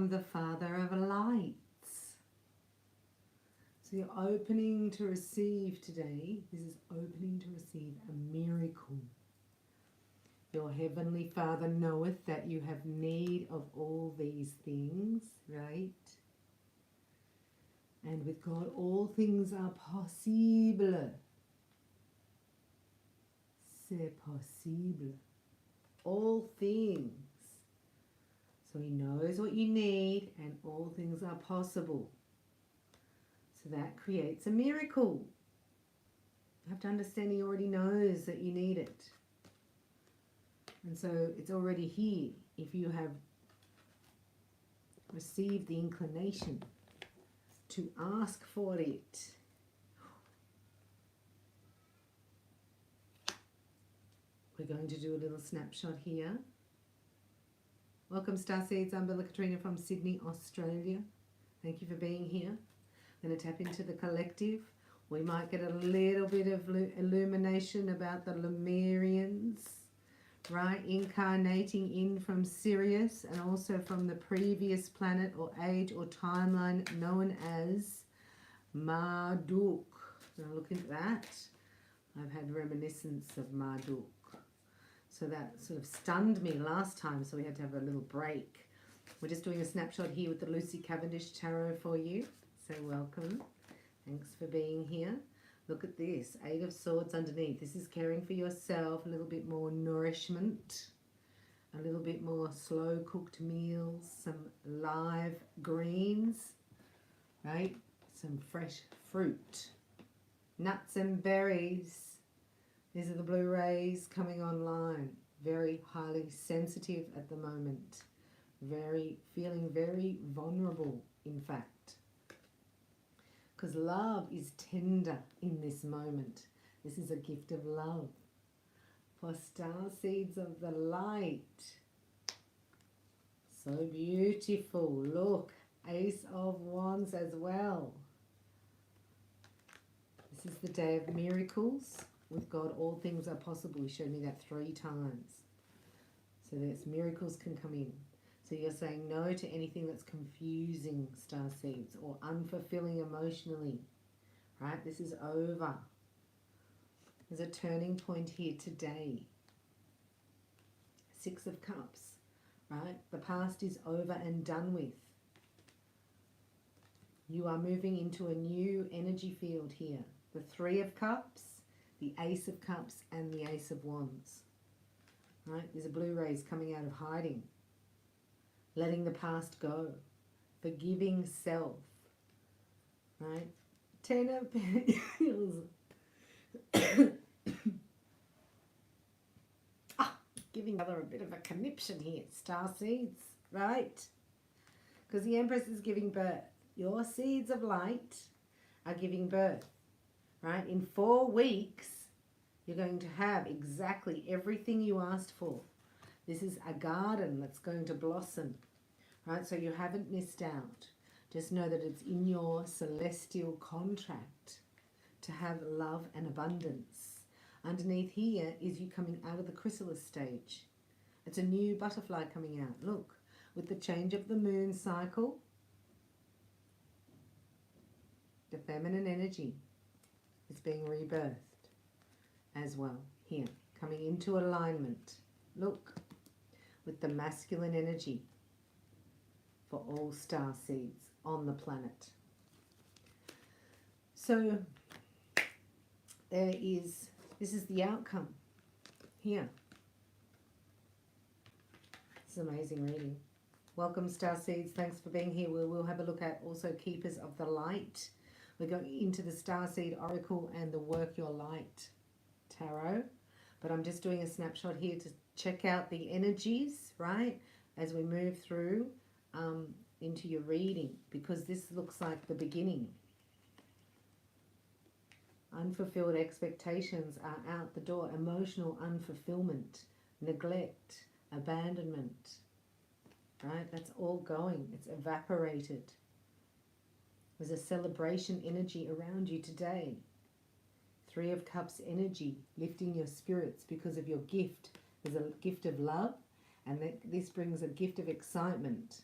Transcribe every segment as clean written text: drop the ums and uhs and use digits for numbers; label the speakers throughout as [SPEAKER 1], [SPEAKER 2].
[SPEAKER 1] from the Father of Lights. So you're opening to receive today. This is opening to receive a miracle. Your Heavenly Father knoweth that you have need of all these things, right? And with God, all things are possible. C'est possible. All things. So He knows what you need and all things are possible. So that creates a miracle. You have to understand He already knows that you need it. And so it's already here if you have received the inclination to ask for it. We're going to do a little snapshot here. Welcome Starseeds, I'm Bella Katrina from Sydney, Australia. Thank you for being here. I'm going to tap into the collective. We might get a little bit of illumination about the Lemurians, right? Incarnating in from Sirius and also from the previous planet or age or timeline known as Marduk. So look at that. I've had reminiscence of Marduk. So that sort of stunned me last time, so we had to have a little break. We're just doing a snapshot here with the Lucy Cavendish Tarot for you. So welcome. Thanks for being here. Look at this, 8 of Swords underneath. This is caring for yourself, a little bit more nourishment, a little bit more slow cooked meals, some live greens, right? Some fresh fruit, nuts and berries. These are the blue rays coming online. Very highly sensitive at the moment. Feeling very vulnerable, in fact. Because love is tender in this moment. This is a gift of love. For Starseeds of the Light. So beautiful. Look, Ace of Wands as well. This is the day of miracles. With God, all things are possible. He showed me that 3 times. So there's miracles can come in. So you're saying no to anything that's confusing, Starseeds, or unfulfilling emotionally. Right? This is over. There's a turning point here today. 6 of Cups. Right? The past is over and done with. You are moving into a new energy field here. The 3 of Cups, the Ace of Cups and the Ace of Wands. Right? There's a blue rays coming out of hiding. Letting the past go. Forgiving self. Right? 10 of Pentacles. Giving other a bit of a conniption here, Starseeds. Right? Because the Empress is giving birth. Your seeds of light are giving birth. Right? In 4 weeks, you're going to have exactly everything you asked for. This is a garden that's going to blossom. Right? So you haven't missed out. Just know that it's in your celestial contract to have love and abundance. Underneath here is you coming out of the chrysalis stage. It's a new butterfly coming out. Look, with the change of the moon cycle, the feminine energy is being rebirthed as well here, coming into alignment. Look, with the masculine energy for all star seeds on the planet. So this is the outcome here. It's an amazing reading. Welcome star seeds, thanks for being here. We will have a look at also Keepers of the Light. We're going into the Starseed Oracle and the Work Your Light Tarot. But I'm just doing a snapshot here to check out the energies, right, as we move through into your reading, because this looks like the beginning. Unfulfilled expectations are out the door. Emotional unfulfillment, neglect, abandonment, right? That's all going. It's evaporated. There's a celebration energy around you today. 3 of Cups energy, lifting your spirits because of your gift. There's a gift of love, and this brings a gift of excitement.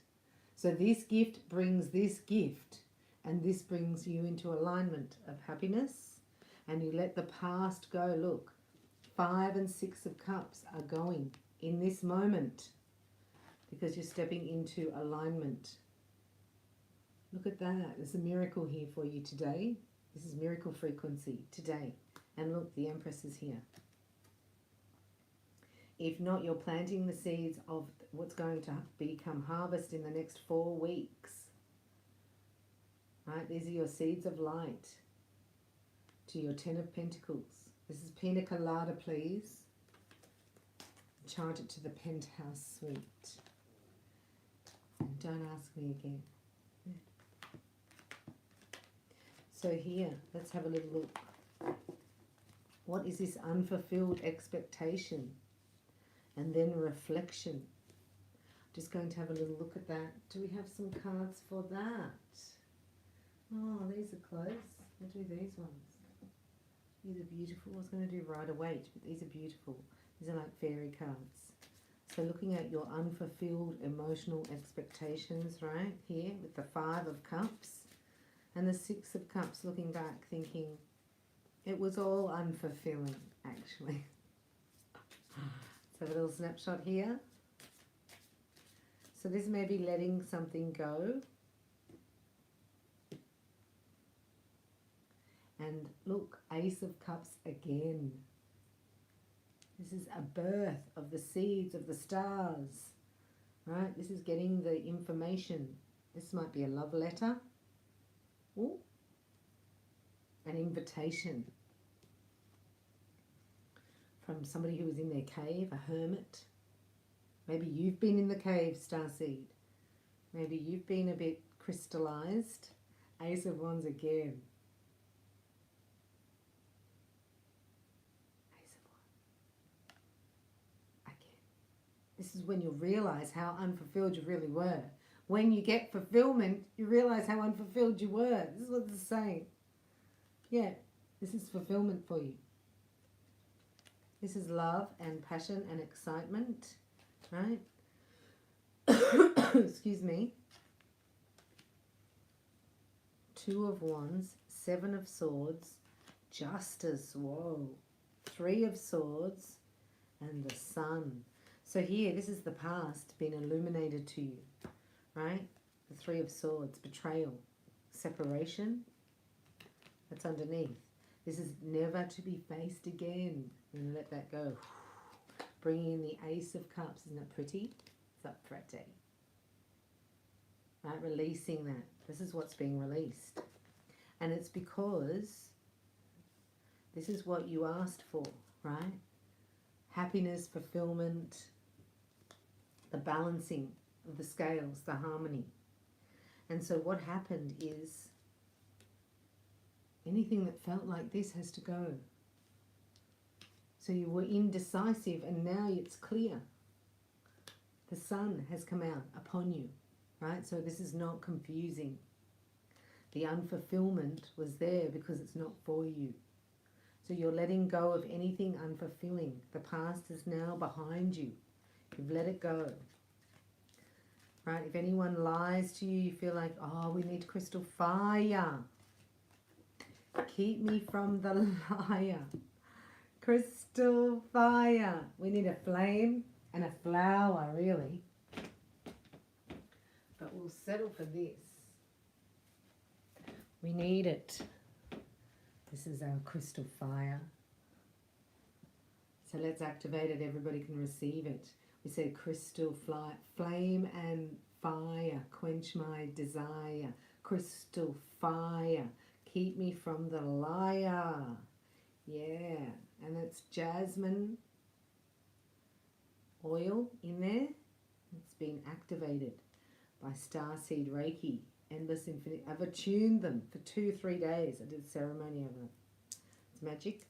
[SPEAKER 1] So this gift brings this gift, and this brings you into alignment of happiness, and you let the past go. Look, 5 and 6 of Cups are going in this moment because you're stepping into alignment. Look at that. There's a miracle here for you today. This is miracle frequency today. And look, the Empress is here. If not, you're planting the seeds of what's going to become harvest in the next 4 weeks. Right? These are your seeds of light to your 10 of Pentacles. This is Pina Colada, please. Chant it to the penthouse suite. And don't ask me again. So here, let's have a little look. What is this unfulfilled expectation? And then reflection. Just going to have a little look at that. Do we have some cards for that? Oh, these are close. We'll do these ones. These are beautiful. I was going to do Rider-Waite, but these are beautiful. These are like fairy cards. So looking at your unfulfilled emotional expectations, right, here with the 5 of Cups and the 6 of Cups, looking back thinking it was all unfulfilling, actually. So a little snapshot here. So this may be letting something go. And look, Ace of Cups again. This is a birth of the seeds of the stars, right? This is getting the information. This might be a love letter. Ooh. An invitation from somebody who was in their cave, a hermit. Maybe you've been in the cave, Starseed. Maybe you've been a bit crystallized. Ace of Wands again. Ace of Wands. Again. This is when you realize how unfulfilled you really were. When you get fulfillment, you realize how unfulfilled you were. This is what this is saying. Yeah, this is fulfillment for you. This is love and passion and excitement, right? Excuse me. 2 of Wands, 7 of Swords, Justice, whoa. 3 of Swords, and the Sun. So here, this is the past being illuminated to you, right? The 3 of Swords, betrayal, separation. That's underneath. This is never to be faced again. And let that go. Bringing in the Ace of Cups. Isn't that pretty? Is that pretty? Right, releasing that. This is what's being released. And it's because this is what you asked for, right? Happiness, fulfillment, the balancing of the scales, the harmony. And so what happened is anything that felt like this has to go. So you were indecisive and now it's clear. The sun has come out upon you, right? So this is not confusing. The unfulfillment was there because it's not for you. So you're letting go of anything unfulfilling. The past is now behind you. You've let it go. Right? If anyone lies to you, you feel like, oh, we need crystal fire. Keep me from the liar. Crystal fire. We need a flame and a flower, really. But we'll settle for this. We need it. This is our crystal fire. So let's activate it. Everybody can receive it. We say crystal flame and fire. Quench my desire. Crystal fire. Keep me from the liar. Yeah. And it's jasmine oil in there. It's been activated by Starseed Reiki. Endless Infinite. I've attuned them for 2-3 days. I did a ceremony over them. It's magic.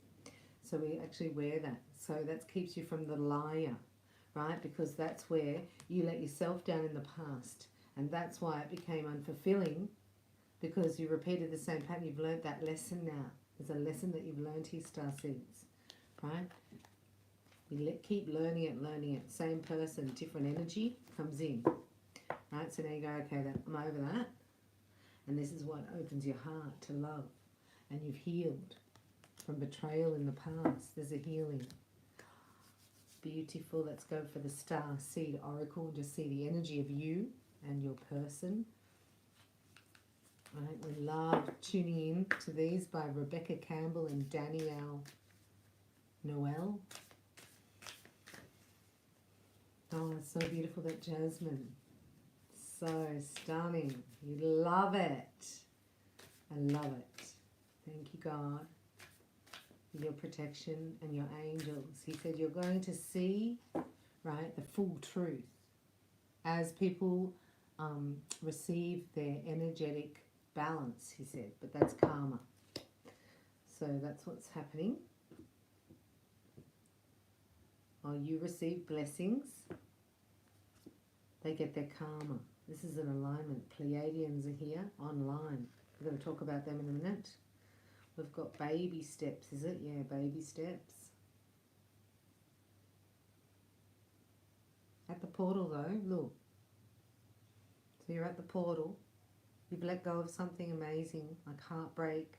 [SPEAKER 1] So we actually wear that. So that keeps you from the liar, right? Because that's where you let yourself down in the past. And that's why it became unfulfilling, because you repeated the same pattern. You've learned that lesson now. There's a lesson that you've learned here, Starseeds, right? You keep learning it. Same person, different energy comes in, right? So now you go, okay, I'm over that. And this is what opens your heart to love. And you've healed from betrayal in the past. There's a healing. Beautiful. Let's go for the Star Seed Oracle and just see the energy of you and your person. Right, we love tuning in to these by Rebecca Campbell and Danielle Noel. Oh, it's so beautiful, that jasmine. So stunning. You love it. I love it. Thank you, God, for your protection and your angels. He said you're going to see, right, the full truth as people receive their energetic balance, he said. But that's karma. So that's what's happening. While you receive blessings, they get their karma. This is an alignment. Pleiadians are here online. We're going to talk about them in a minute. We've got baby steps, is it? Yeah, baby steps. At the portal though, look. So you're at the portal. You've let go of something amazing, like heartbreak,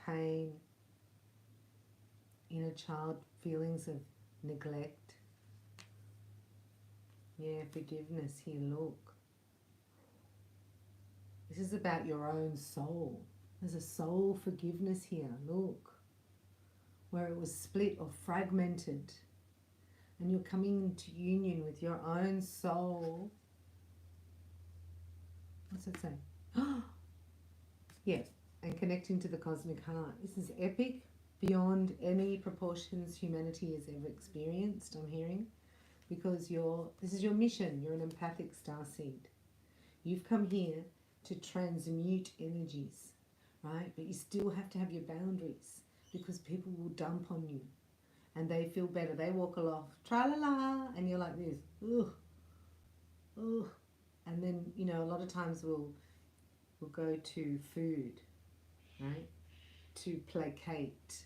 [SPEAKER 1] pain, inner child feelings of neglect. Yeah, forgiveness here, look. This is about your own soul. There's a soul forgiveness here, look. Where it was split or fragmented. And you're coming into union with your own soul. What's that say? Yeah, and connecting to the cosmic heart. This is epic, beyond any proportions humanity has ever experienced, I'm hearing. Because this is your mission. You're an empathic starseed. You've come here to transmute energies, right? But you still have to have your boundaries, because people will dump on you and they feel better. They walk aloft, tra-la-la, and you're like this, ugh, ugh. And then, you know, a lot of times we'll go to food, right, to placate.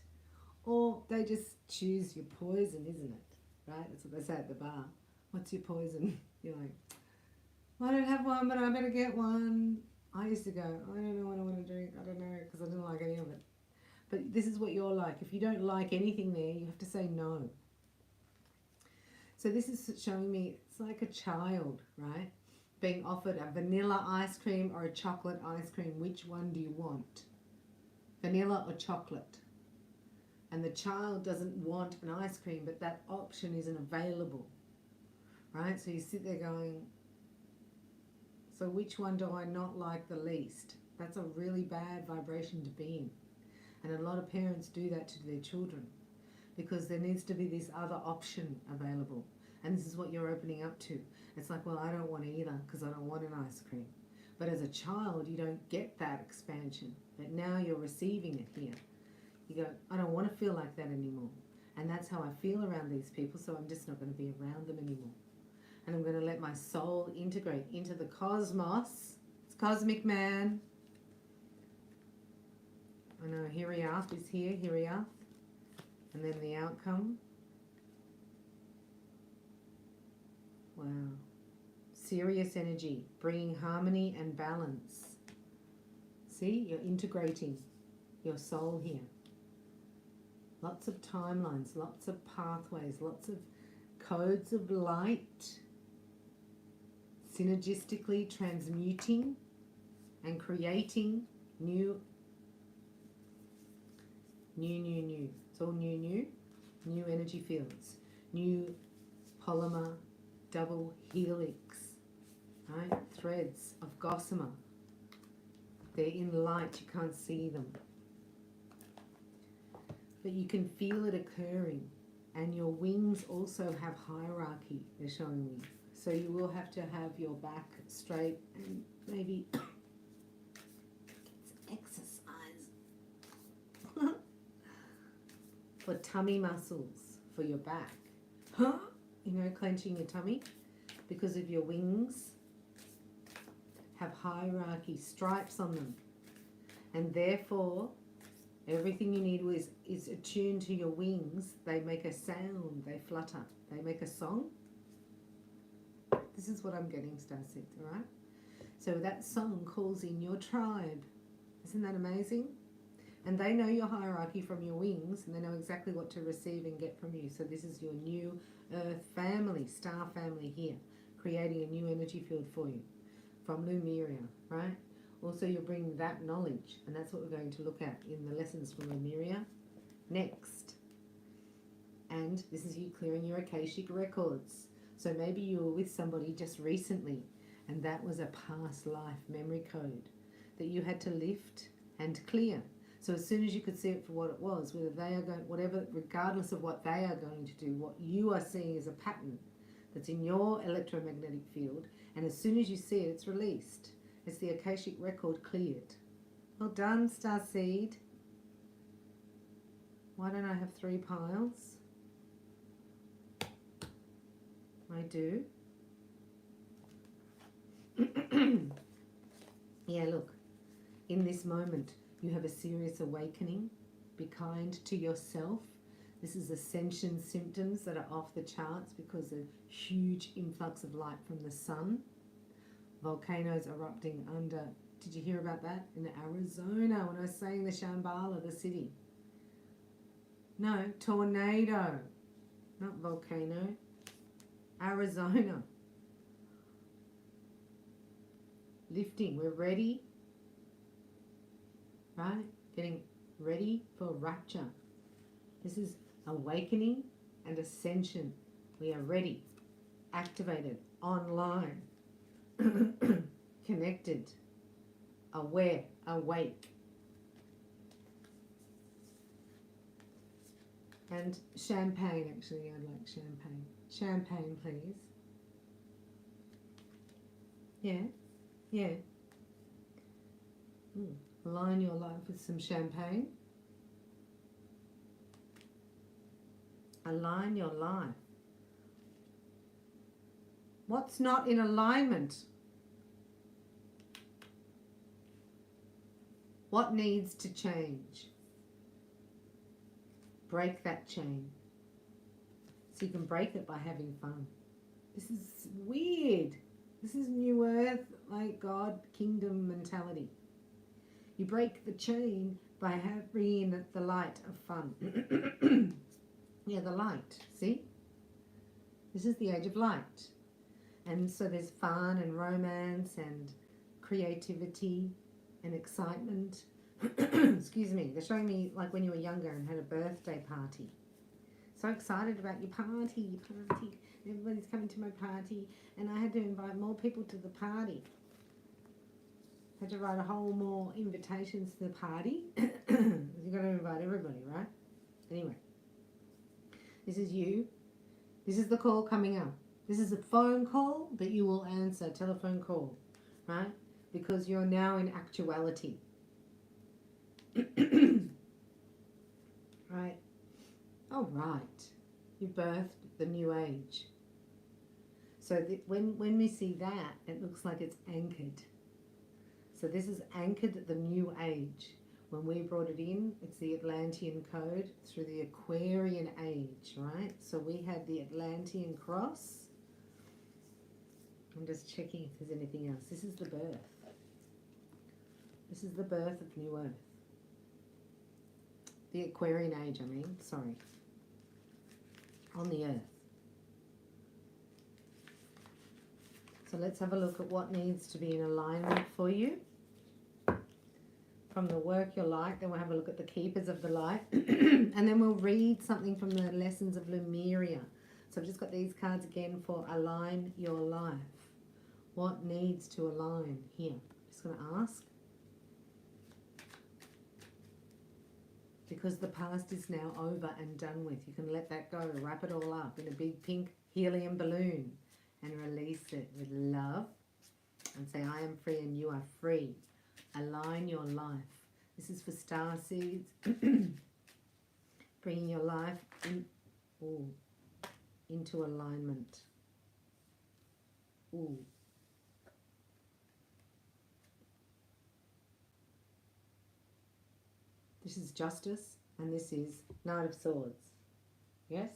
[SPEAKER 1] Or they just choose your poison, isn't it? Right? That's what they say at the bar. What's your poison? You're like, well, I don't have one, but I better get one. I used to go, I don't know what I want to drink. I don't know, because I didn't like any of it. But this is what you're like. If you don't like anything there, you have to say no. So this is showing me, it's like a child, right? Being offered a vanilla ice cream or a chocolate ice cream. Which one do you want? Vanilla or chocolate? And the child doesn't want an ice cream, but that option isn't available, right? So you sit there going, so which one do I not like the least? That's a really bad vibration to be in. And a lot of parents do that to their children, because there needs to be this other option available. And this is what you're opening up to. It's like, well, I don't want either because I don't want an ice cream. But as a child, you don't get that expansion. But now you're receiving it here. You go, I don't want to feel like that anymore. And that's how I feel around these people, so I'm just not going to be around them anymore. And I'm going to let my soul integrate into the cosmos. It's cosmic man. I know Hiriath is here, Hiriath. And then the outcome. Wow. Serious energy, bringing harmony and balance. See, you're integrating your soul here. Lots of timelines, lots of pathways, lots of codes of light, synergistically transmuting and creating new. It's all new energy fields, new polymer double helix, right? Threads of gossamer. They're in light, you can't see them. But you can feel it occurring. And your wings also have hierarchy, they're showing me. So you will have to have your back straight and maybe get some exercise. For tummy muscles, for your back. You know, clenching your tummy. Because of your wings have hierarchy, stripes on them. And therefore, everything you need is attuned to your wings. They make a sound, they flutter, they make a song. This is what I'm getting, Starseeds, all right? So that song calls in your tribe. Isn't that amazing? And they know your hierarchy from your wings, and they know exactly what to receive and get from you. So this is your new earth family, star family here, creating a new energy field for you from Lumeria, right? Also, you're bringing that knowledge, and that's what we're going to look at in the lessons from Lumeria next. And this is you clearing your Akashic records. So maybe you were with somebody just recently, and that was a past life memory code that you had to lift and clear. So as soon as you could see it for what it was, whether they are going, whatever, regardless of what they are going to do, what you are seeing is a pattern that's in your electromagnetic field, and as soon as you see it, it's released. It's the Akashic record cleared. Well done, Starseed. Why don't I have 3 piles? I do. Yeah, look. In this moment, you have a serious awakening. Be kind to yourself. This is ascension symptoms that are off the charts because of huge influx of light from the sun. Volcanoes erupting under, did you hear about that? In Arizona, when I was saying the Shambhala, the city. No, tornado, not volcano. Arizona. Lifting, we're ready. Right? Getting ready for rapture. This is awakening and ascension. We are ready, activated, online, connected, aware, awake. And champagne, actually, I'd like champagne. Champagne, please. Yeah, yeah. Align your life with some champagne. Align your life. What's not in alignment? What needs to change? Break that chain. So you can break it by having fun. This is weird. This is New Earth, like God, kingdom mentality. You break the chain by bringing in the light of fun. Yeah, the light. See? This is the age of light. And so there's fun and romance and creativity and excitement. Excuse me. They're showing me like when you were younger and had a birthday party. So excited about your party. Everybody's coming to my party. And I had to invite more people to the party. Had to write a whole more invitations to the party. You've got to invite everybody, right? Anyway. This is you. This is the call coming up. This is a phone call that you will answer, telephone call, right? Because you're now in actuality. Right? Oh, right. You birthed the new age. So when we see that, it looks like it's anchored. So this is anchored at the new age. When we brought it in, it's the Atlantean code through the Aquarian age, right? So we had the Atlantean cross. I'm just checking if there's anything else. This is the birth. This is the birth of New Earth. The Aquarian age, I mean, sorry. On the Earth. So let's have a look at what needs to be in alignment for you. From the work your light, then we'll have a look at the keepers of the light. And then we'll read something from the lessons of Lumeria. So I've just got these cards again for align your life. What needs to align here? Just going to ask. Because the past is now over and done with. You can let that go, wrap it all up in a big pink helium balloon and release it with love and say, I am free and you are free. Align your life. This is for star seeds. Bringing your life into alignment. Ooh. This is justice, and this is Knight of Swords. Yes?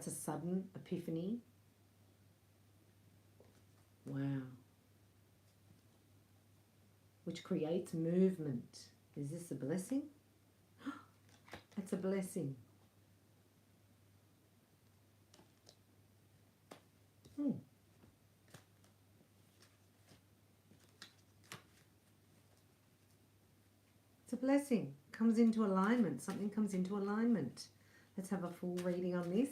[SPEAKER 1] That's a sudden epiphany. Wow. Which creates movement. Is this a blessing? It's a blessing. It's a blessing. Comes into alignment. Something comes into alignment. Let's have a full reading on this.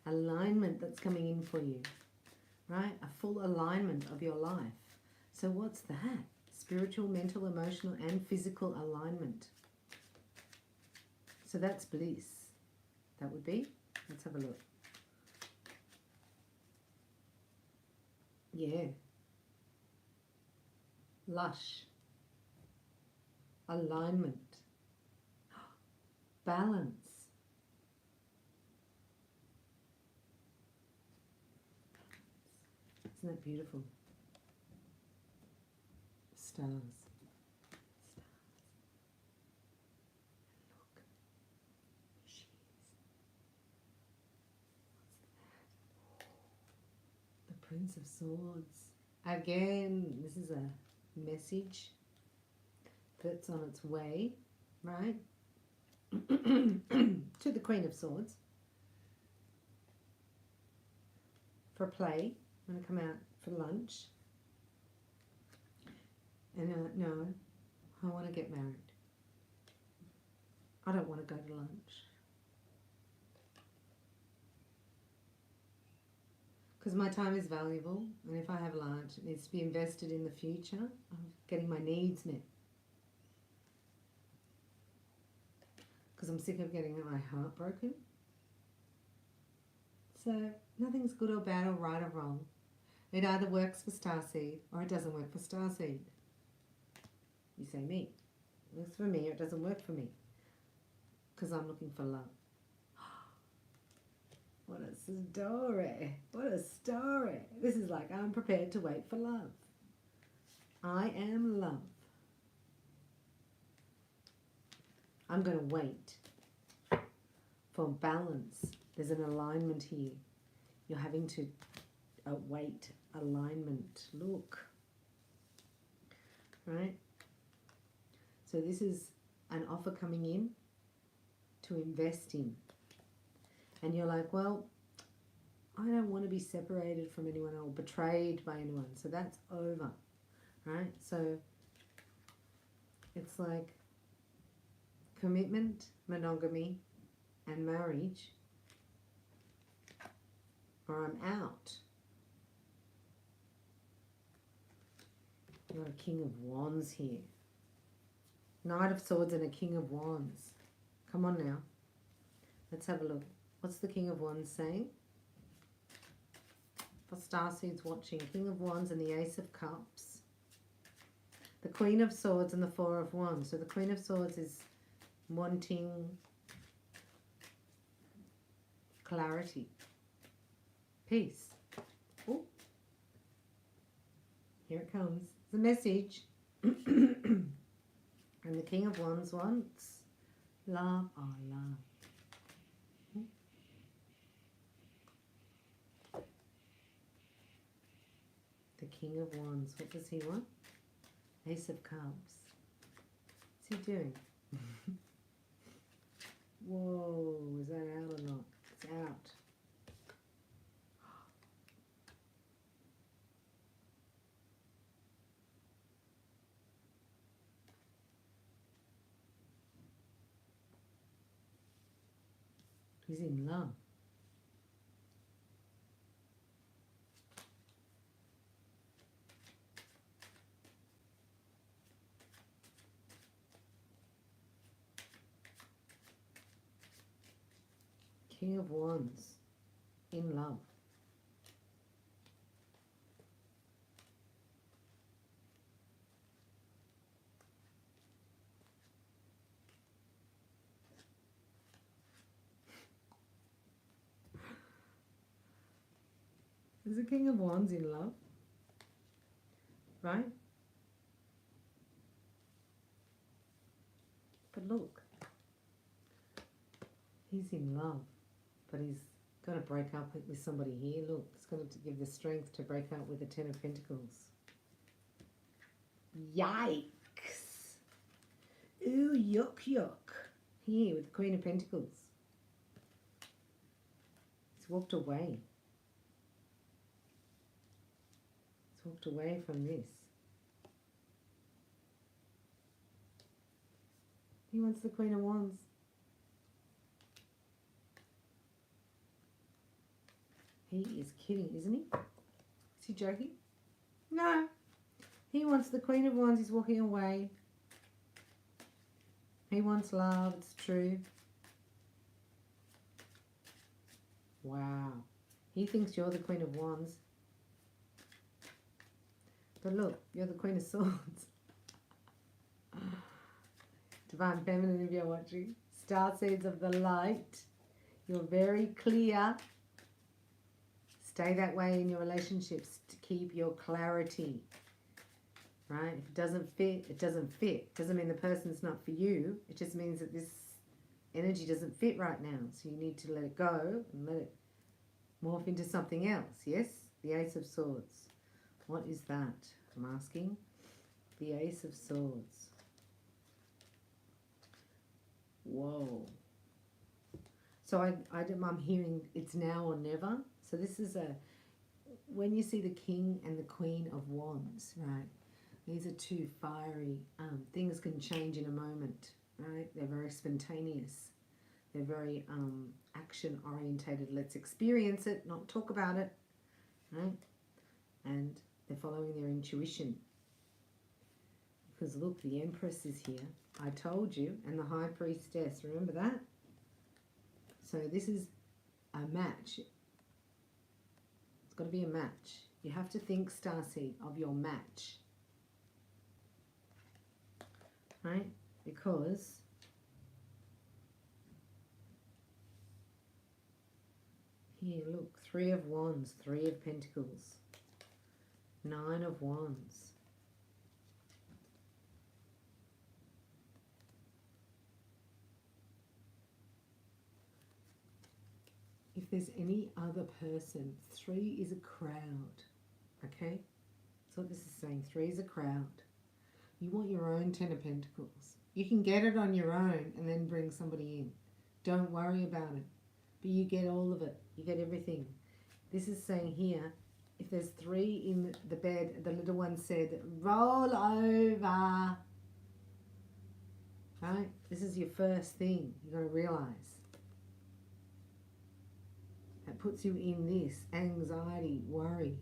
[SPEAKER 1] Alignment that's coming in for you. Right? A full alignment of your life. So what's that? Spiritual, mental, emotional, and physical alignment. So that's bliss. That would be. Let's have a look. Yeah. Lush. Alignment. Balance. Isn't that beautiful? Stars. Stars. Look. She is. What's that? The Prince of Swords. Again, this is a message that's on its way, right? To the Queen of Swords. For play. I'm going to come out for lunch. And no, I want to get married. I don't want to go to lunch. Because my time is valuable, and if I have lunch, it needs to be invested in the future of getting my needs met. Because I'm sick of getting my heart broken. So nothing's good or bad or right or wrong. It either works for Starseed or it doesn't work for Starseed. You say me. It works for me or it doesn't work for me. Because I'm looking for love. What a story. What a story. This is like I'm prepared to wait for love. I am love. I'm going to wait for balance. There's an alignment here. You're having to await alignment. Look. Right? So this is an offer coming in to invest in. And you're like, well, I don't want to be separated from anyone or betrayed by anyone. So that's over. Right? So it's like commitment, monogamy, and marriage, or I'm out. You've got a King of Wands here. Knight of Swords and a King of Wands. Come on now. Let's have a look. What's the King of Wands saying? For Starseeds watching, King of Wands and the Ace of Cups. The Queen of Swords and the Four of Wands. So the Queen of Swords is wanting clarity, peace. Oh, here it comes. The message. And the King of Wands wants love. Oh, love. The King of Wands. What does he want? Ace of Cups. What's he doing? Whoa, is that out or not? It's out. He's in love. King of Wands, in love. Is the King of Wands in love? Right? But look, he's in love, but he's got to break up with somebody here. Look, it's going to give the strength to break up with the Ten of Pentacles. Yikes. Ooh, yuck, yuck. Here with the Queen of Pentacles. He's walked away. He's walked away from this. He wants the Queen of Wands. He is kidding, isn't he? Is he joking? No. He wants the Queen of Wands. He's walking away. He wants love. It's true. Wow. He thinks you're the Queen of Wands. But look, you're the Queen of Swords. Divine Feminine, if you're watching. Starseeds of the light. You're very clear. Stay that way in your relationships to keep your clarity. Right? If it doesn't fit, it doesn't fit. Doesn't mean the person's not for you. It just means that this energy doesn't fit right now. So you need to let it go and let it morph into something else. Yes? The Ace of Swords. What is that? I'm asking. The Ace of Swords. Whoa. So I'm hearing it's now or never. So this is when you see the King and the Queen of Wands, right? These are two fiery, things can change in a moment, right? They're very spontaneous. They're very action-orientated. Let's experience it, not talk about it, right? And they're following their intuition. Because look, the Empress is here. I told you. And the High Priestess, remember that? So this is a match. It's got to be a match. You have to think, Starseed, of your match. Right? Because here, look, 3 of Wands, 3 of Pentacles, 9 of Wands. If there's any other person, 3 is a crowd, okay? That's what this is saying. 3 is a crowd. You want your own 10 of Pentacles. You can get it on your own and then bring somebody in. Don't worry about it. But you get all of it. You get everything. This is saying here, if there's 3 in the bed, the little one said, roll over. Right? This is your first thing you've got to realize. That puts you in this anxiety, worry,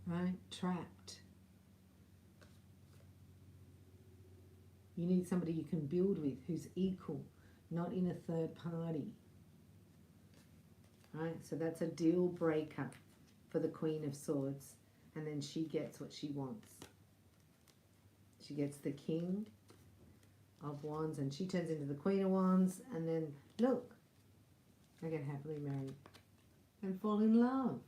[SPEAKER 1] right? Trapped. You need somebody you can build with who's equal, not in a third party. Right? So that's a deal breaker for the Queen of Swords. And then she gets what she wants. She gets the King of Wands and she turns into the Queen of Wands. And then, look, they get happily married and fall in love.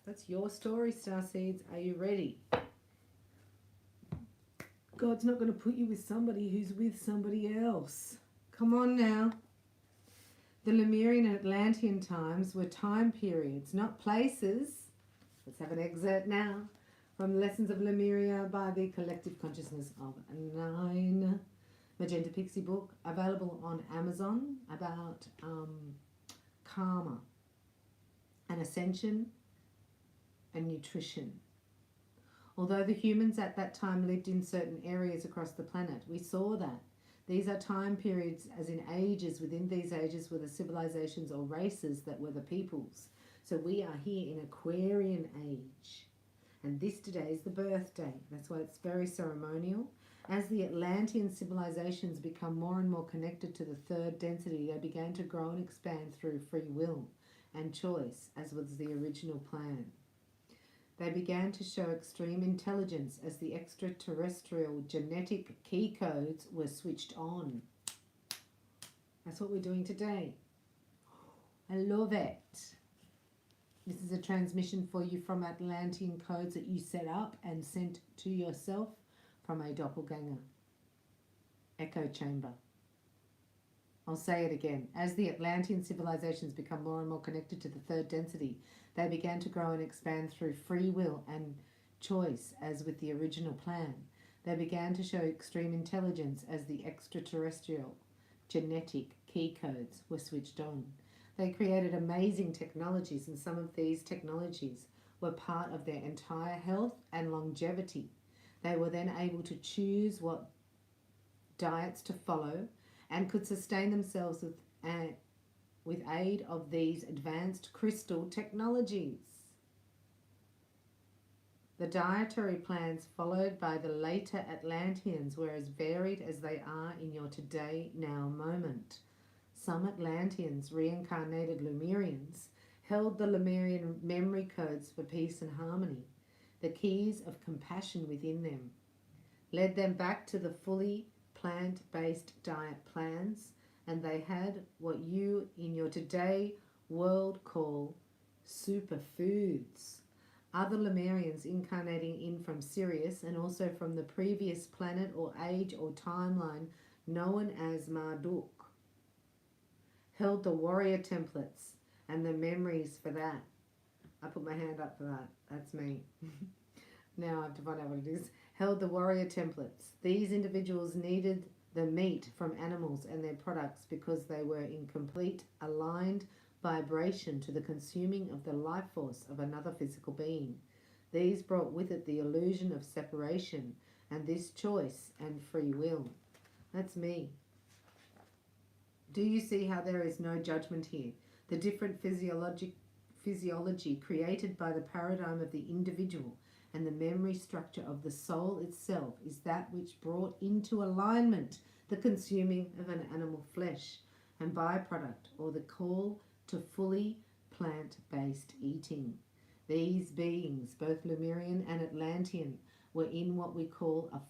[SPEAKER 1] That's your story, Starseeds. Are you ready? God's not going to put you with somebody who's with somebody else. Come on now. The Lemurian and Atlantean times were time periods, not places. Let's have an excerpt now from Lessons of Lemuria by the Collective Consciousness of 9. Magenta Pixie book, available on Amazon, about karma and ascension and nutrition. Although the humans at that time lived in certain areas across the planet, we saw that. These are time periods, as in ages. Within these ages were the civilizations or races that were the peoples. So we are here in Aquarian age. And this today is the birthday. That's why it's very ceremonial. As the Atlantean civilizations become more and more connected to the third density, they began to grow and expand through free will and choice, as was the original plan. They began to show extreme intelligence as the extraterrestrial genetic key codes were switched on. That's what we're doing today. I love it. This is a transmission for you from Atlantean codes that you set up and sent to yourself from a doppelganger echo chamber I'll say it again. As the Atlantean civilizations become more and more connected to the third density, they began to grow and expand through free will and choice, as with the original plan. They began to show extreme intelligence as the extraterrestrial genetic key codes were switched on. They created amazing technologies, and some of these technologies were part of their entire health and longevity. They were then able to choose what diets to follow and could sustain themselves with aid of these advanced crystal technologies. The dietary plans followed by the later Atlanteans were as varied as they are in your today now moment. Some Atlanteans, reincarnated Lemurians, held the Lemurian memory codes for peace and harmony, the keys of compassion within them, led them back to the fully plant-based diet plans, and they had what you in your today world call superfoods. Other Lemurians incarnating in from Sirius and also from the previous planet or age or timeline known as Marduk held the warrior templates and the memories for that. I put my hand up for that. That's me. Now I have to find out what it is. Held the warrior templates. These individuals needed the meat from animals and their products because they were in complete aligned vibration to the consuming of the life force of another physical being. These brought with it the illusion of separation and this choice and free will. That's me. Do you see how there is no judgment here? The different physiology created by the paradigm of the individual and the memory structure of the soul itself is that which brought into alignment the consuming of an animal flesh and byproduct, or the call to fully plant-based eating. These beings, both Lemurian and Atlantean, were in what we call a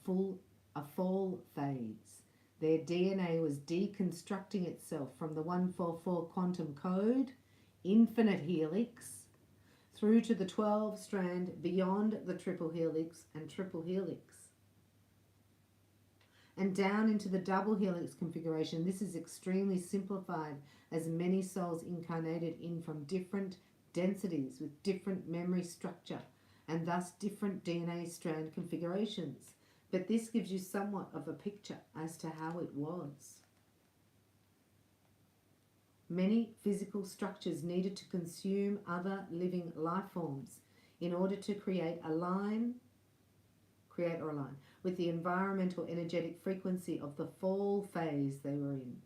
[SPEAKER 1] fall phase. Their DNA was deconstructing itself from the 144 quantum code, infinite helix, through to the 12-strand beyond the triple helix and triple helix, and down into the double helix configuration. This is extremely simplified, as many souls incarnated in from different densities with different memory structure and thus different DNA strand configurations. But this gives you somewhat of a picture as to how it was. Many physical structures needed to consume other living life forms in order to create or align with the environmental energetic frequency of the fall phase they were in.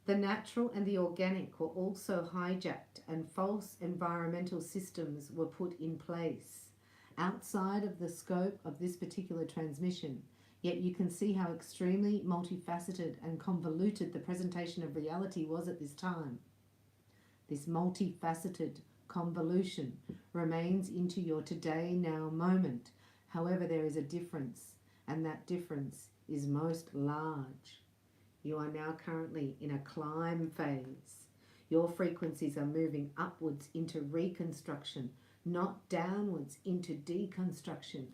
[SPEAKER 1] The natural and the organic were also hijacked, and false environmental systems were put in place outside of the scope of this particular transmission. Yet you can see how extremely multifaceted and convoluted the presentation of reality was at this time. This multifaceted convolution remains into your today now moment. However, there is a difference, and that difference is most large. You are now currently in a climb phase. Your frequencies are moving upwards into reconstruction, not downwards into deconstruction.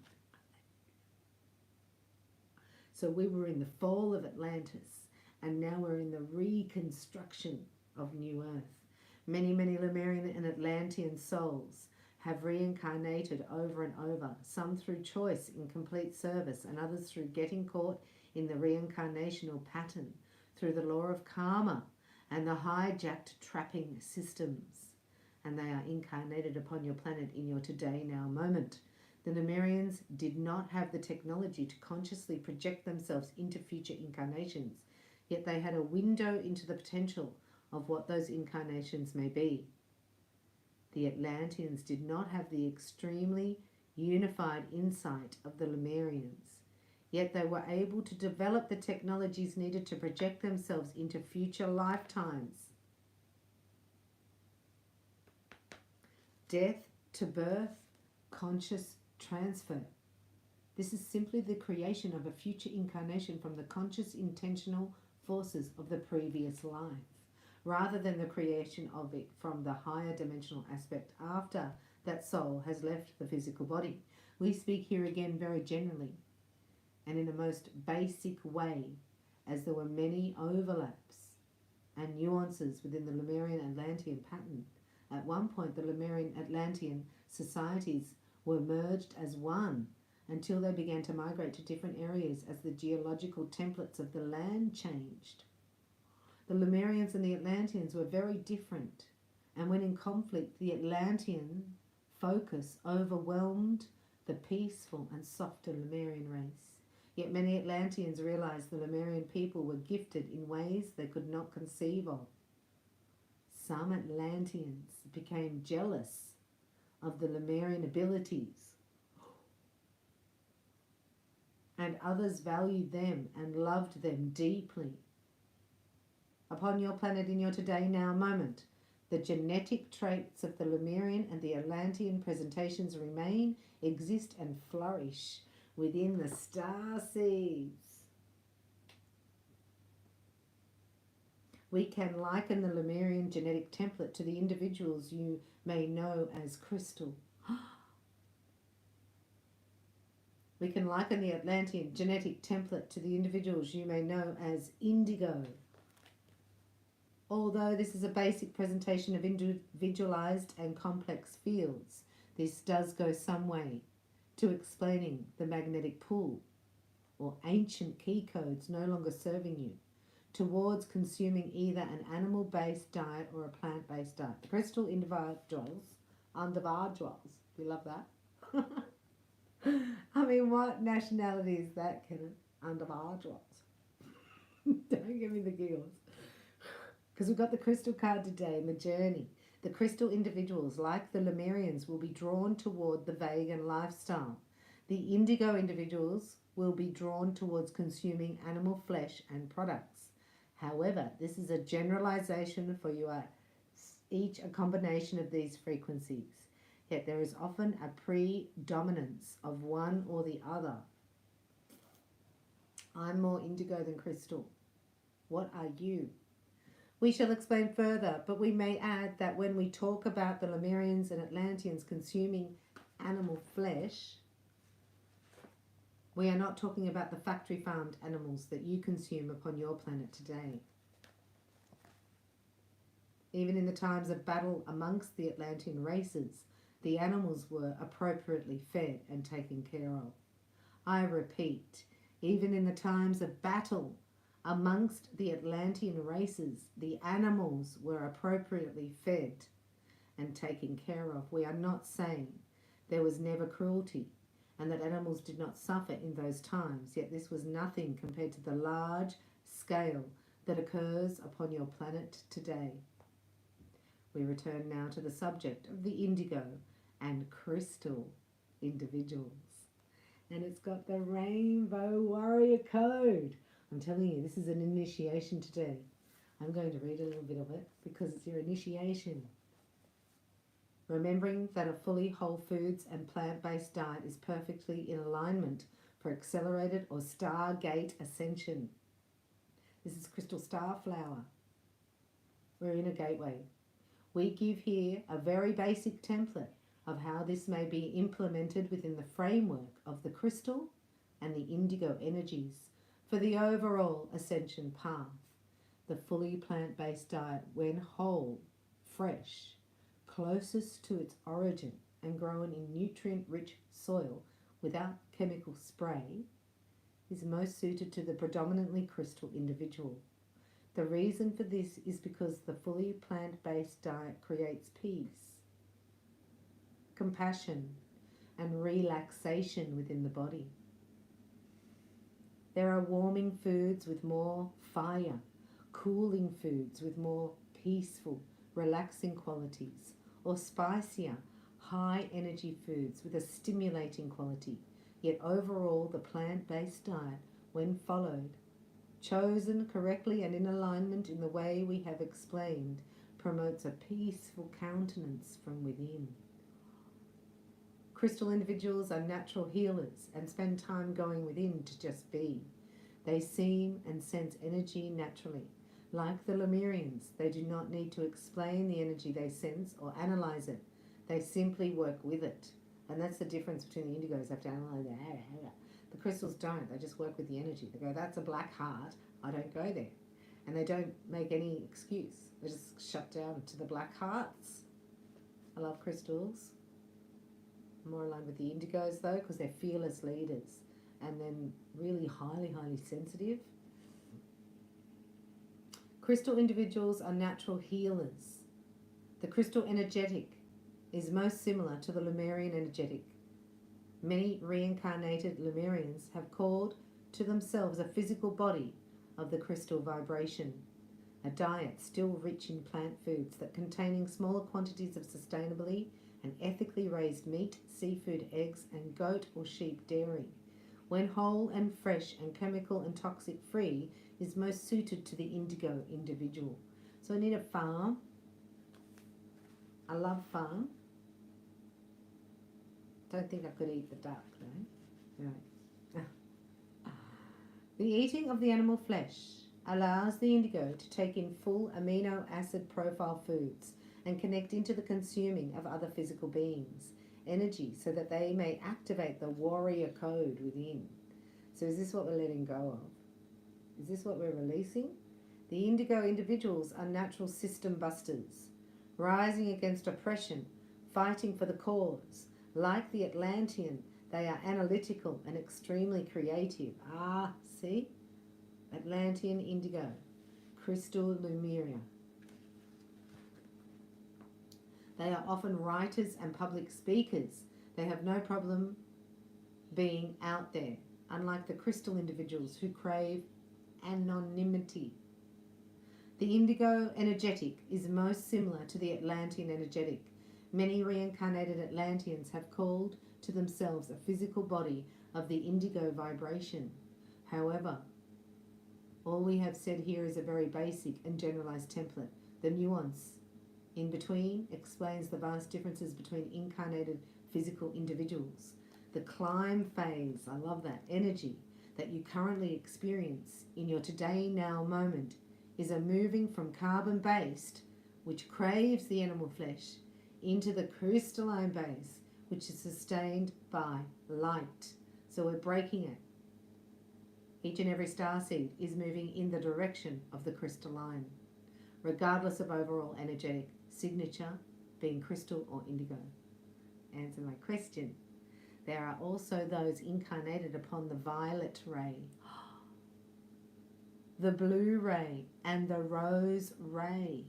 [SPEAKER 1] So we were in the fall of Atlantis, and now we're in the reconstruction of New Earth. Many, many Lemurian and Atlantean souls have reincarnated over and over, some through choice in complete service, and others through getting caught in the reincarnational pattern, through the law of karma and the hijacked trapping systems. And they are incarnated upon your planet in your today now moment. The Lemurians did not have the technology to consciously project themselves into future incarnations, yet they had a window into the potential of what those incarnations may be. The Atlanteans did not have the extremely unified insight of the Lemurians, yet they were able to develop the technologies needed to project themselves into future lifetimes. Death to birth, conscious transfer. This is simply the creation of a future incarnation from the conscious intentional forces of the previous life, rather than the creation of it from the higher dimensional aspect after that soul has left the physical body. We speak here again very generally and in the most basic way as there were many overlaps and nuances within the Lemurian-Atlantean pattern. At one point, the Lemurian-Atlantean societies were merged as one until they began to migrate to different areas as the geological templates of the land changed. The Lemurians and the Atlanteans were very different, and when in conflict, the Atlantean focus overwhelmed the peaceful and softer Lemurian race. Yet many Atlanteans realized the Lemurian people were gifted in ways they could not conceive of. Some Atlanteans became jealous of the Lemurian abilities, and others valued them and loved them deeply. Upon your planet in your today now moment, the genetic traits of the Lemurian and the Atlantean presentations remain, exist, and flourish within the star seeds. We can liken the Lemurian genetic template to the individuals you may know as crystal. We can liken the Atlantean genetic template to the individuals you may know as indigo. Although this is a basic presentation of individualized and complex fields, this does go some way to explaining the magnetic pull or ancient key codes no longer serving you towards consuming either an animal-based diet or a plant-based diet. The crystal individuals, you love that? I mean, what nationality is that, Kenneth? Individuals. Don't give me the giggles. Because we've got the crystal card today in the journey. The crystal individuals, like the Lemurians, will be drawn toward the vegan lifestyle. The indigo individuals will be drawn towards consuming animal flesh and products. However, this is a generalization, for you are each a combination of these frequencies. Yet there is often a predominance of one or the other. I'm more indigo than crystal. What are you? We shall explain further, but we may add that when we talk about the Lemurians and Atlanteans consuming animal flesh, we are not talking about the factory farmed animals that you consume upon your planet today. Even in the times of battle amongst the Atlantean races, the animals were appropriately fed and taken care of. I repeat, even in the times of battle amongst the Atlantean races, the animals were appropriately fed and taken care of. We are not saying there was never cruelty and that animals did not suffer in those times, yet this was nothing compared to the large scale that occurs upon your planet today. We return now to the subject of the indigo and crystal individuals. And it's got the Rainbow Warrior Code. I'm telling you, this is an initiation today. I'm going to read a little bit of it because it's your initiation. Remembering that a fully whole foods and plant-based diet is perfectly in alignment for accelerated or stargate ascension. This is crystal star flower. We're in a gateway. We give here a very basic template of how this may be implemented within the framework of the crystal and the indigo energies for the overall ascension path. The fully plant-based diet, when whole, fresh, closest to its origin and grown in nutrient-rich soil without chemical spray, is most suited to the predominantly crystal individual. The reason for this is because the fully plant-based diet creates peace, compassion, and relaxation within the body. There are warming foods with more fire, cooling foods with more peaceful, relaxing qualities, or spicier, high-energy foods with a stimulating quality. Yet overall, the plant-based diet, when followed, chosen correctly and in alignment in the way we have explained, promotes a peaceful countenance from within. Crystal individuals are natural healers and spend time going within to just be. They seem and sense energy naturally. Like the Lemurians, they do not need to explain the energy they sense or analyze it. They simply work with it. And that's the difference between the indigos. They have to analyze it. The crystals don't. They just work with the energy. They go, that's a black heart. I don't go there. And they don't make any excuse. They just shut down to the black hearts. I love crystals. More aligned with the indigos though, because they're fearless leaders and then really highly, highly sensitive. Crystal individuals are natural healers. The crystal energetic is most similar to the Lemurian energetic. Many reincarnated Lemurians have called to themselves a physical body of the crystal vibration, a diet still rich in plant foods that containing smaller quantities of sustainably and ethically raised meat, seafood, eggs, and goat or sheep dairy, when whole and fresh and chemical and toxic free, is most suited to the indigo individual. So I need a farm. I love farm. Don't think I could eat the duck though. Right. The eating of the animal flesh allows the indigo to take in full amino acid profile foods and connect into the consuming of other physical beings' energy so that they may activate the warrior code within. So is this what we're letting go of? Is this what we're releasing? The indigo individuals are natural system busters, rising against oppression, fighting for the cause. Like the Atlantean, they are analytical and extremely creative. Ah, see? Atlantean indigo, crystal Lemuria. They are often writers and public speakers. They have no problem being out there, unlike the crystal individuals who crave anonymity. The indigo energetic is most similar to the Atlantean energetic. Many reincarnated Atlanteans have called to themselves a physical body of the indigo vibration. However, all we have said here is a very basic and generalized template. The nuance in between explains the vast differences between incarnated physical individuals. The climb phase, I love that, energy that you currently experience in your today now moment is a moving from carbon-based, which craves the animal flesh, into the crystalline base, which is sustained by light. So we're breaking it. Each and every starseed is moving in the direction of the crystalline, regardless of overall energetic signature being crystal or indigo. Answer my question. There are also those incarnated upon the violet ray, the blue ray, and the rose ray.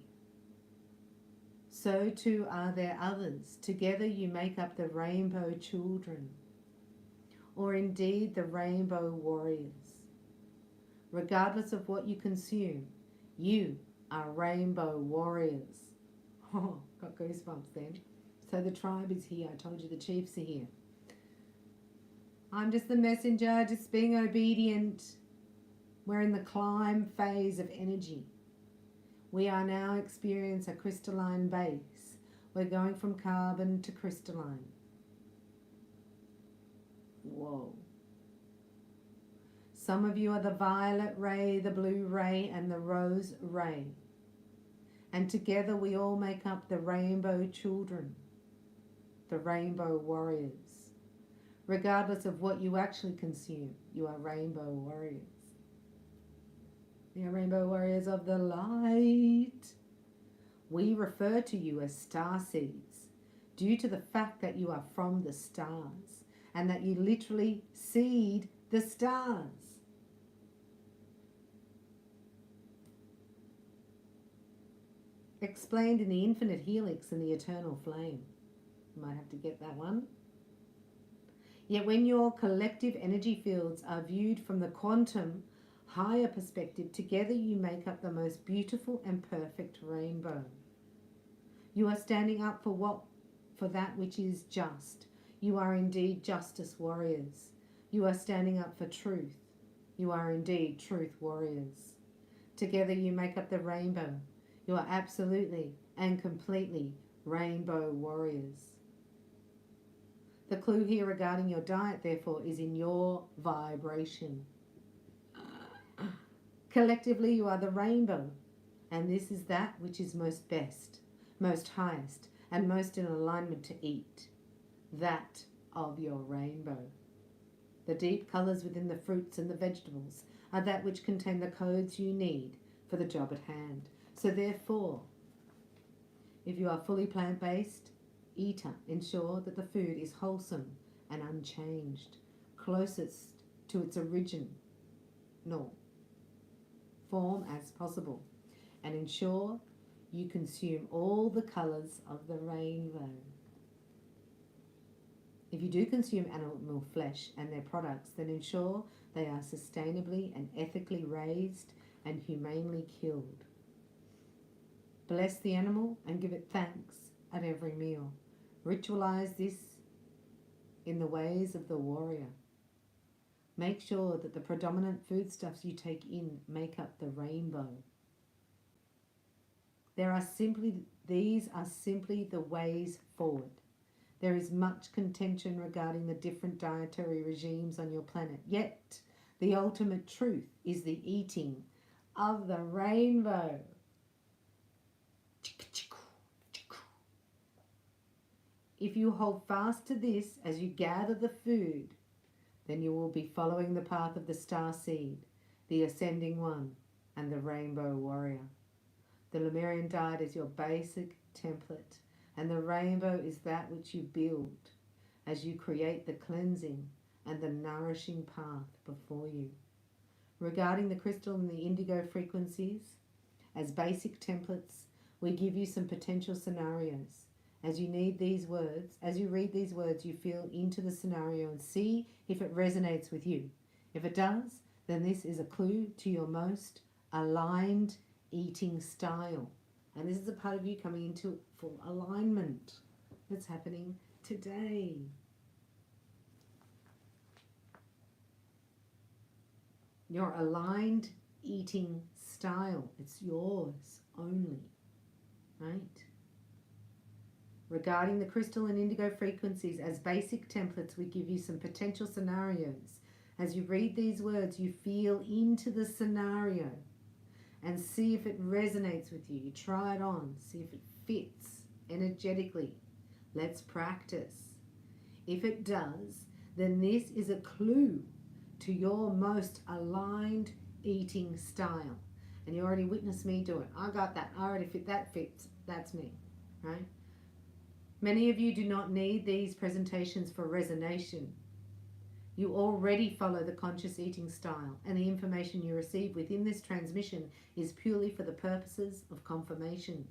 [SPEAKER 1] So too are there others. Together you make up the rainbow children, or indeed the rainbow warriors. Regardless of what you consume, you are rainbow warriors. Oh, got goosebumps then. So the tribe is here. I told you the chiefs are here. I'm just the messenger, just being obedient. We're in the climb phase of energy. We are now experiencing a crystalline base. We're going from carbon to crystalline. Whoa. Some of you are the violet ray, the blue ray, and the rose ray. And together we all make up the rainbow children, the rainbow warriors. Regardless of what you actually consume, you are rainbow warriors. You are rainbow warriors of the light. We refer to you as starseeds due to the fact that you are from the stars and that you literally seed the stars. Explained in the infinite helix and the eternal flame. You might have to get that one. Yet when your collective energy fields are viewed from the quantum higher perspective, together you make up the most beautiful and perfect rainbow. You are standing up for that which is just. You are indeed justice warriors. You are standing up for truth. You are indeed truth warriors. Together you make up the rainbow. You are absolutely and completely rainbow warriors. The clue here regarding your diet, therefore, is in your vibration. Collectively, you are the rainbow, and this is that which is most best, most highest, and most in alignment to eat. That of your rainbow. The deep colours within the fruits and the vegetables are that which contain the codes you need for the job at hand. So therefore, if you are fully plant-based eater, ensure that the food is wholesome and unchanged, closest to its original form as possible, and ensure you consume all the colours of the rainbow. If you do consume animal flesh and their products, then ensure they are sustainably and ethically raised and humanely killed. Bless the animal and give it thanks at every meal. Ritualize this in the ways of the warrior. Make sure that the predominant foodstuffs you take in make up the rainbow. These are simply the ways forward. There is much contention regarding the different dietary regimes on your planet, yet the ultimate truth is the eating of the rainbow. If you hold fast to this as you gather the food, then you will be following the path of the star seed, the ascending one, and the rainbow warrior. The Lemurian diet is your basic template, and the rainbow is that which you build as you create the cleansing and the nourishing path before you. Regarding the crystal and the indigo frequencies, as basic templates, we give you some potential scenarios. As you read these words, you feel into the scenario and see if it resonates with you. If it does, then this is a clue to your most aligned eating style. And this is a part of you coming into full alignment that's happening today. Your aligned eating style, it's yours only, right? Regarding the crystal and indigo frequencies, as basic templates, we give you some potential scenarios. As you read these words, you feel into the scenario and see if it resonates with you. You try it on, see if it fits energetically. Let's practice. If it does, then this is a clue to your most aligned eating style. And you already witnessed me do it. I got that. I already fit. That fits. That's me, right? Many of you do not need these presentations for resonation. You already follow the conscious eating style, and the information you receive within this transmission is purely for the purposes of confirmation.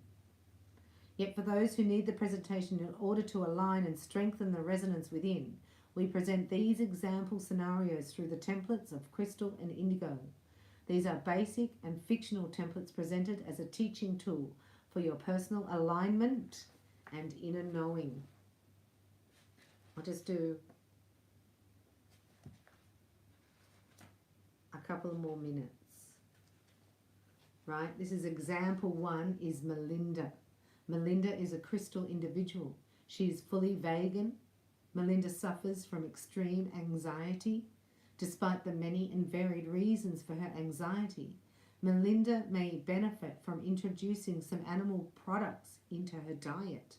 [SPEAKER 1] Yet for those who need the presentation in order to align and strengthen the resonance within, we present these example scenarios through the templates of crystal and indigo. These are basic and fictional templates presented as a teaching tool for your personal alignment and inner knowing. I'll just do a couple of more minutes. Right? This is example one is Melinda. Melinda is a crystal individual. She is fully vegan. Melinda suffers from extreme anxiety. Despite the many and varied reasons for her anxiety, Melinda may benefit from introducing some animal products into her diet.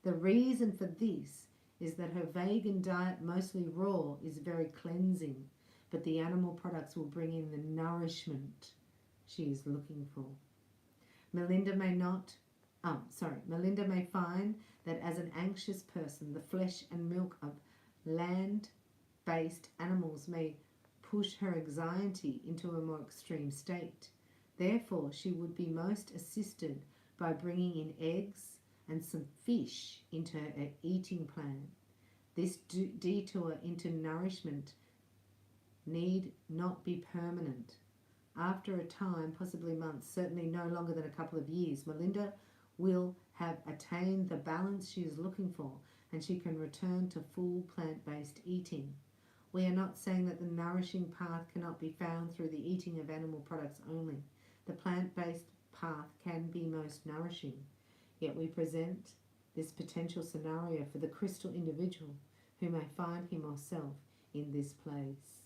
[SPEAKER 1] The reason for this is that her vegan diet, mostly raw, is very cleansing, but the animal products will bring in the nourishment she is looking for. Melinda may find that as an anxious person, the flesh and milk of land-based animals may push her anxiety into a more extreme state. Therefore, she would be most assisted by bringing in eggs and some fish into her eating plan. This detour into nourishment need not be permanent. After a time, possibly months, certainly no longer than a couple of years, Melinda will have attained the balance she is looking for, and she can return to full plant-based eating. We are not saying that the nourishing path cannot be found through the eating of animal products only. The plant-based path can be most nourishing. Yet we present this potential scenario for the crystal individual who may find him or herself in this place.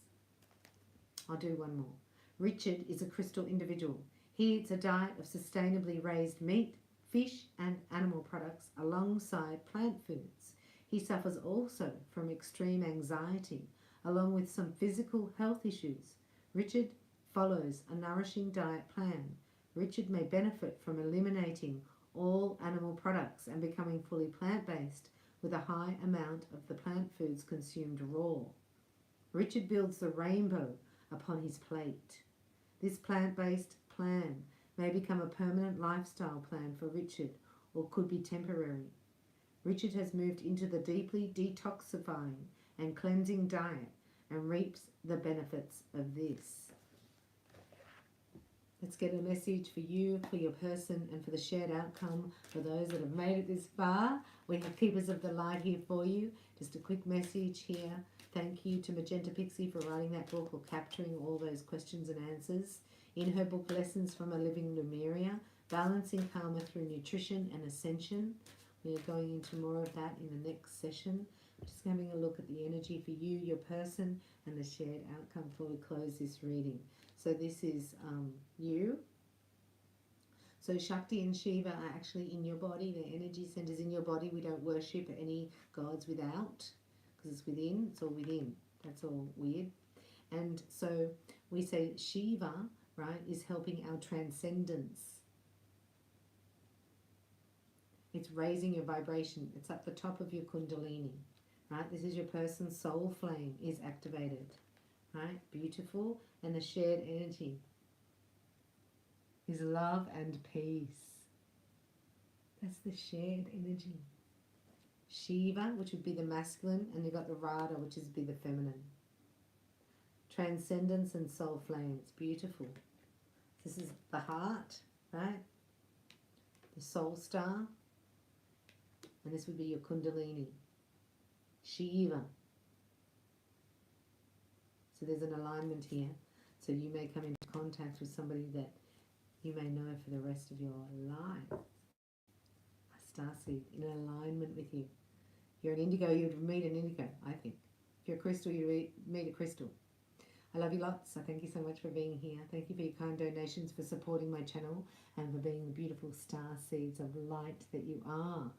[SPEAKER 1] I'll do one more. Richard is a crystal individual. He eats a diet of sustainably raised meat, fish and animal products alongside plant foods. He suffers also from extreme anxiety along with some physical health issues. Richard follows a nourishing diet plan, Richard may benefit from eliminating all animal products and becoming fully plant-based with a high amount of the plant foods consumed raw. Richard builds the rainbow upon his plate. This plant-based plan may become a permanent lifestyle plan for Richard or could be temporary. Richard has moved into the deeply detoxifying and cleansing diet and reaps the benefits of this. Let's get a message for you, for your person, and for the shared outcome for those that have made it this far. We have Keepers of the Light here for you. Just a quick message here. Thank you to Magenta Pixie for writing that book or capturing all those questions and answers. In her book, Lessons from a Living Lemuria, Balancing Karma Through Nutrition and Ascension. We are going into more of that in the next session. Just having a look at the energy for you, your person, and the shared outcome before we close this reading. So this is you. So Shakti and Shiva are actually in your body. They're energy centers in your body. We don't worship any gods without, because it's within. It's all within. That's all weird. And so we say Shiva, right, is helping our transcendence. It's raising your vibration. It's at the top of your kundalini, right? This is your person's soul flame is activated, right? Beautiful. And the shared energy is love and peace. That's the shared energy. Shiva, which would be the masculine, and you've got the Radha, which would be the feminine. Transcendence and soul flame. It's beautiful. This is the heart, right? The soul star. And this would be your kundalini. Shiva. So there's an alignment here. So you may come into contact with somebody that you may know for the rest of your life. A starseed in alignment with you. If you're an indigo, you'd meet an indigo, I think. If you're a crystal, you'd meet a crystal. I love you lots. So thank you so much for being here. Thank you for your kind donations, for supporting my channel, and for being the beautiful star seeds of light that you are.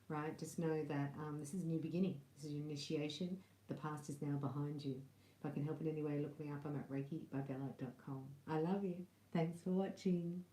[SPEAKER 1] Right? Just know that this is a new beginning. This is your initiation. The past is now behind you. If I can help in any way, look me up. I'm at reiki by bella.com. I love you. Thanks for watching.